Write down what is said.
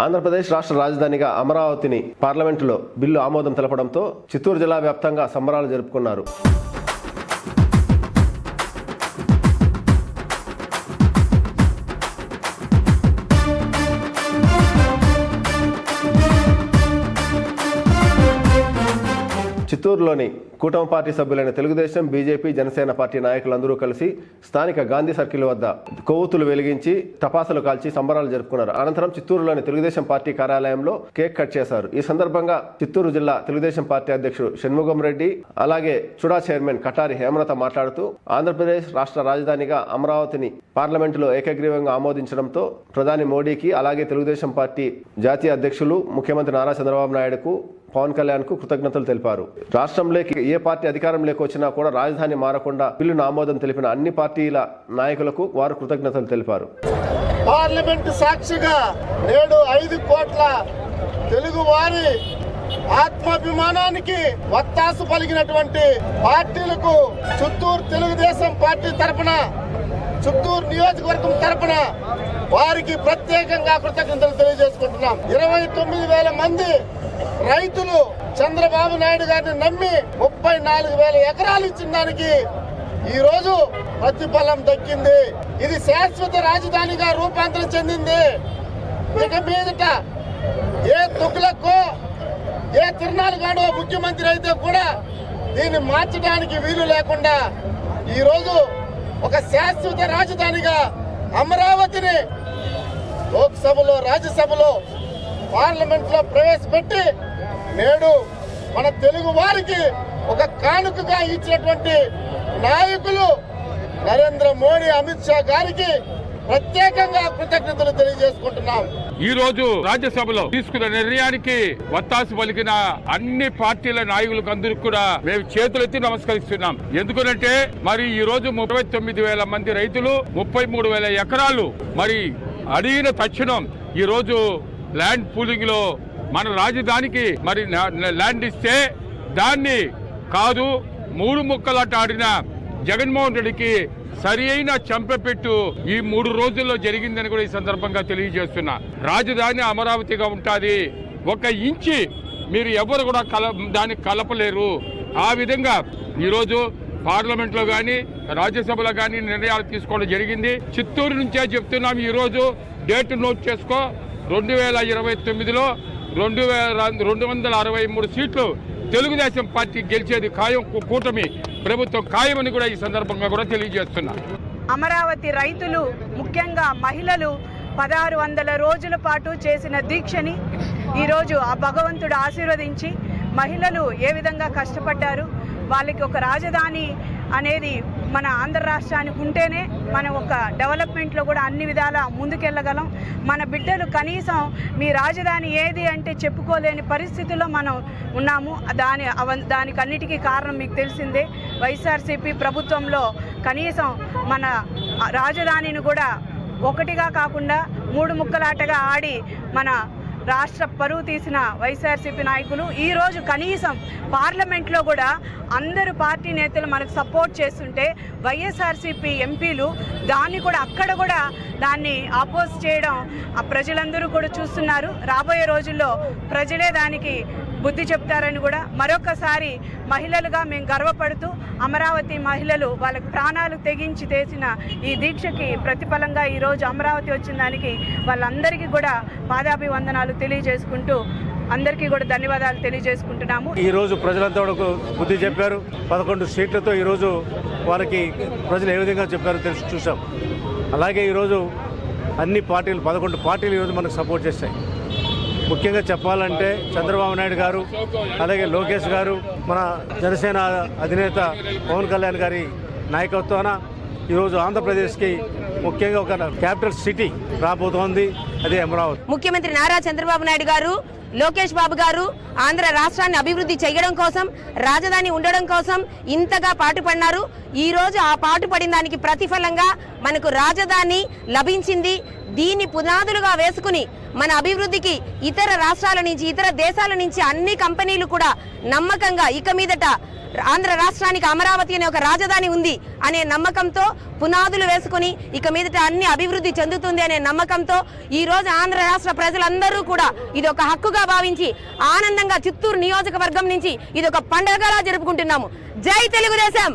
ఆంధ్రప్రదేశ్ రాష్ట్ర రాజధానిగా అమరావతిని పార్లమెంటులో బిల్లు ఆమోదం తెలపడంతో చిత్తూరు జిల్లా వ్యాప్తంగా సంబరాలు జరుపుకున్నారు. చిత్తూరులోని కూటమి పార్టీ సభ్యులైన తెలుగుదేశం, బీజేపీ, జనసేన పార్టీ నాయకులందరూ కలిసి స్థానిక గాంధీ సర్కిల్ వద్ద కొవ్వొత్తులు వెలిగించి టపాసులు కాల్చి సంబరాలు జరుపుకున్నారు. అనంతరం చిత్తూరులోని తెలుగుదేశం పార్టీ కార్యాలయంలో కేక్ కట్ చేశారు. ఈ సందర్భంగా చిత్తూరు జిల్లా తెలుగుదేశం పార్టీ అధ్యక్షుడు షణ్ముగం రెడ్డి, అలాగే చుడా చైర్మన్ కటారి హేమలత మాట్లాడుతూ ఆంధ్రప్రదేశ్ రాష్ట్ర రాజధానిగా అమరావతిని పార్లమెంటులో ఏకగ్రీవంగా ఆమోదించడంతో ప్రధాని మోడీకి, అలాగే తెలుగుదేశం పార్టీ జాతీయ అధ్యక్షులు ముఖ్యమంత్రి నారా చంద్రబాబు నాయుడుకు, పవన్ కళ్యాణ్ కు కృతజ్ఞతలు తెలిపారు. రాష్ట్రంలోకి ఏ పార్టీ అధికారంలోకి వచ్చినా కూడా రాజధాని మారకుండా బిల్లును ఆమోదం తెలిపిన అన్ని పార్టీల నాయకులకు వారు కృతజ్ఞతలు తెలిపారు. పార్లమెంటు సాక్షిగా నేడు 5 కోట్ల తెలుగు వారి ఆత్మాభిమానానికి వత్తాసు పలికినటువంటి పార్టీలకు చిత్తూరు తెలుగుదేశం పార్టీ తరపున, చిత్తూరు నియోజకవర్గం తరపున వారికి ప్రత్యేకంగా కృతజ్ఞతలు తెలియజేసుకుంటున్నాం. 29,000 మంది రైతులు చంద్రబాబు నాయుడు గారిని నమ్మి 34,000 ఎకరాలు ఇచ్చిన దానికి ఈ రోజు ప్రతిఫలం దక్కింది. ఇది శాశ్వత రాజధానిగా రూపాంతరం చెందింది. ఇక మీదట ఏ తుగ్లకో, ఏ తిరునాలుగాడో ముఖ్యమంత్రి అయితే కూడా దీన్ని మార్చడానికి వీలు లేకుండా ఈ రోజు ఒక శాశ్వత రాజధానిగా అమరావతిని లోక్సభలో, రాజ్యసభలో, పార్లమెంట్ లో ప్రవేశపెట్టి నేడు మన తెలుగు వారికి ఒక కానుకగా ఇచ్చినటువంటి నాయకులు నరేంద్ర మోడీ, అమిత్ షా గారికి ప్రత్యేకంగా కృతజ్ఞతలు తెలియజేసుకుంటున్నాం. ఈ రోజు రాజ్యసభలో తీసుకున్న నిర్ణయానికి వత్తాసు పలికిన అన్ని పార్టీల నాయకులకు అందరికి కూడా మేము చేతులెత్తి నమస్కరిస్తున్నాం. ఎందుకంటే మరి ఈ రోజు 39,000 మంది రైతులు 33,000 ఎకరాలు మరి అడిగిన తక్షణం ఈ రోజు ల్యాండ్ పూలింగ్ లో మన రాజధానికి మరి ల్యాండ్ ఇస్తే దాన్ని కాదు 3 ముక్కలాట ఆడిన జగన్మోహన్ రెడ్డికి సరి అయిన చంపపెట్టు ఈ 3 రోజుల్లో జరిగిందని కూడా ఈ సందర్భంగా తెలియజేస్తున్నా. రాజధాని అమరావతిగా ఉంటుంది. 1 ఇంచి మీరు ఎవరు కూడా దాన్ని కలపలేరు. ఆ విధంగా ఈరోజు పార్లమెంట్ లో గాని, రాజ్యసభలో గాని నిర్ణయాలు తీసుకోవడం జరిగింది. చిత్తూరు నుంచే చెప్తున్నాం. ఈ రోజు డేట్ నోట్ చేసుకో. 2029లో 263 సీట్లు తెలుగుదేశం పార్టీ గెలిచేది ఖాయం. కూటమి ప్రభుత్వం ఖాయమని కూడా ఈ సందర్భంగా కూడా తెలియజేస్తున్నా. అమరావతి రైతులు, ముఖ్యంగా మహిళలు 1600 రోజుల పాటు చేసిన దీక్షని ఈరోజు ఆ భగవంతుడు ఆశీర్వదించి మహిళలు ఏ విధంగా కష్టపడ్డారు, వాళ్ళకి ఒక రాజధాని అనేది మన ఆంధ్ర రాష్ట్రానికి ఉంటేనే మనం ఒక డెవలప్మెంట్లో కూడా అన్ని విధాల ముందుకెళ్ళగలం. మన బిడ్డలు కనీసం మీ రాజధాని ఏది అంటే చెప్పుకోలేని పరిస్థితుల్లో మనం ఉన్నాము. దానికన్నిటికీ కారణం మీకు తెలిసిందే. వైఎస్ఆర్సీపీ ప్రభుత్వంలో కనీసం మన రాజధానిని కూడా ఒకటిగా కాకుండా 3 ముక్కలాటగా ఆడి మన రాష్ట్ర పరువు తీసిన వైఎస్ఆర్సీపీ నాయకులు ఈరోజు కనీసం పార్లమెంట్లో కూడా అందరు పార్టీ నేతలు మనకు సపోర్ట్ చేస్తుంటే వైఎస్ఆర్సీపీ ఎంపీలు దాన్ని కూడా అక్కడ కూడా దాన్ని ఆపోజ్ చేయడం ఆ ప్రజలందరూ కూడా చూస్తున్నారు. రాబోయే రోజుల్లో ప్రజలే దానికి బుద్ధి చెప్తారని కూడా మరొకసారి మహిళలుగా మేము గర్వపడుతూ అమరావతి మహిళలు వాళ్ళకి ప్రాణాలు తెగించి చేసిన ఈ దీక్షకి ప్రతిఫలంగా ఈరోజు అమరావతి వచ్చిన దానికి వాళ్ళందరికీ కూడా పాదాభివందనాలు తెలియజేసుకుంటూ అందరికీ కూడా ధన్యవాదాలు తెలియజేసుకుంటున్నాము. ఈ రోజు ప్రజలంతా కూడా బుద్ధి చెప్పారు. 11 సీట్లతో ఈరోజు వాళ్ళకి ప్రజలు ఏ విధంగా చెప్పారో చూసాం. అలాగే ఈరోజు అన్ని పార్టీలు 11 పార్టీలు ఈరోజు మనకు సపోర్ట్ చేస్తాయి. ముఖ్యంగా చెప్పాలంటే చంద్రబాబు నాయుడు గారు, అలాగే లోకేష్ గారు, మన జనసేన అధినేత పవన్ కళ్యాణ్ గారి నాయకత్వాన ఈరోజు ఆంధ్రప్రదేశ్కి ముఖ్యంగా ఒక క్యాపిటల్ సిటీ రాబోతోంది, అదే అమరావతి. ముఖ్యమంత్రి నారా చంద్రబాబు నాయుడు గారు, లోకేష్ బాబు గారు ఆంధ్ర రాష్ట్రాన్ని అభివృద్ధి చేయడం కోసం, రాజధాని ఉండడం కోసం ఇంతగా పాటుపడినారు. ఈ రోజు ఆ పాటుపడిన దానికి ప్రతిఫలంగా మనకు రాజధాని లభించింది. దీన్ని పునాదులుగా వేసుకుని మన అభివృద్ధికి ఇతర రాష్ట్రాల నుంచి, ఇతర దేశాల నుంచి అన్ని కంపెనీలు కూడా నమ్మకంగా ఇక మీదట ఆంధ్ర రాష్ట్రానికి అమరావతి అనే ఒక రాజధాని ఉంది అనే నమ్మకంతో పునాదులు వేసుకుని ఇక మీదట అన్ని అభివృద్ధి చెందుతుంది అనే నమ్మకంతో ఈ రోజు ఆంధ్ర రాష్ట్ర ప్రజలందరూ కూడా ఇది ఒక హక్కుగా భావించి ఆనందంగా చిత్తూరు నియోజకవర్గం నుంచి ఇది ఒక పండుగలా జరుపుకుంటున్నాము. జై తెలుగుదేశం.